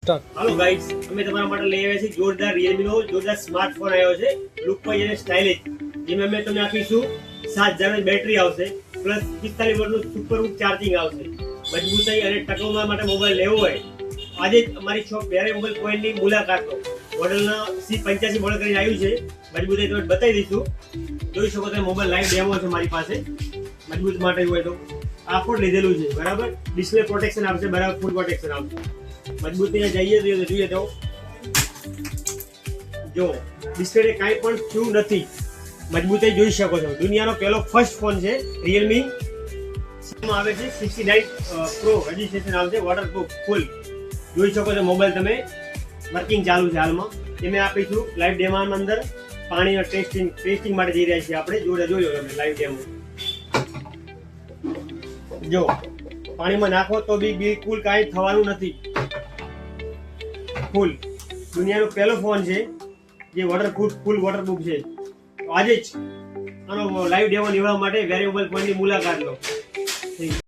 હાલો guys, અમે તમારા માટે લઈ આવ્યા છીએ જોરદાર Realme નો જોરદાર સ્માર્ટફોન આવ્યો છે, લુક વાઇઝ અને સ્ટાઇલિશ. જેમાં અમે તમને આપીશું 7000 ની બેટરી આવશે, પ્લસ 45 વોટનું સુપર વૂડ ચાર્જિંગ આવશે. મજબૂતાઈ અને ટકાઉમાં માટે મોબાઈલ લેવો હોય આજે જ અમારી શોપ બેરે મોબાઈલ પોઈન્ટની મુલાકાત લો. મોડલના C85 મોડલ કરીને આવ્યું છે. મજબૂતાઈ તમને બતાવી દઈશું. જોઈ શકો છો મોબાઈલ લાઈવ ડેમો છે મારી પાસે. મજબૂત માટે હોય તો આફોડ લીધેલું છે, બરાબર. ડિસ્પ્લે પ્રોટેક્શન આવશે, બરાબર. ફૂલ પ્રોટેક્શન આવશે. મજબૂતી જઈએ જોઈએ તો જો ડિસ્પ્લે કાંઈ પણ થયું નથી. મજબૂતાઈ જોઈ શકો છો. દુનિયાનો પહેલો ફર્સ્ટ ફોન છે Realme. માં આવે છે 69 પ્રો રજિસ્ટ્રેશન આવશે, વોટરપ્રૂફ ફૂલ. જોઈ શકો છો મોબાઈલ તમે વર્કિંગ ચાલુ છે હાલમાં. એમે આપીશું લાઈવ ડેમોમાં અંદર પાણીના ટેસ્ટિંગ માટે જઈ રહ્યા છીએ આપણે. જોડે જોયો તમે લાઈવ ડેમો. જો પાણીમાં નાખો તો બી બિલકુલ કાંઈ થવાનું નથી. ફૂલ દુનિયાનો પહેલો ફોન છે જે વોટરપ્રૂફ ફૂલ વોટરપ્રૂફ છે. આજે જ આનો લાઈવ ડેમો લેવા માટે વેરી મોબાઈલ પોઈન્ટની મુલાકાત લો.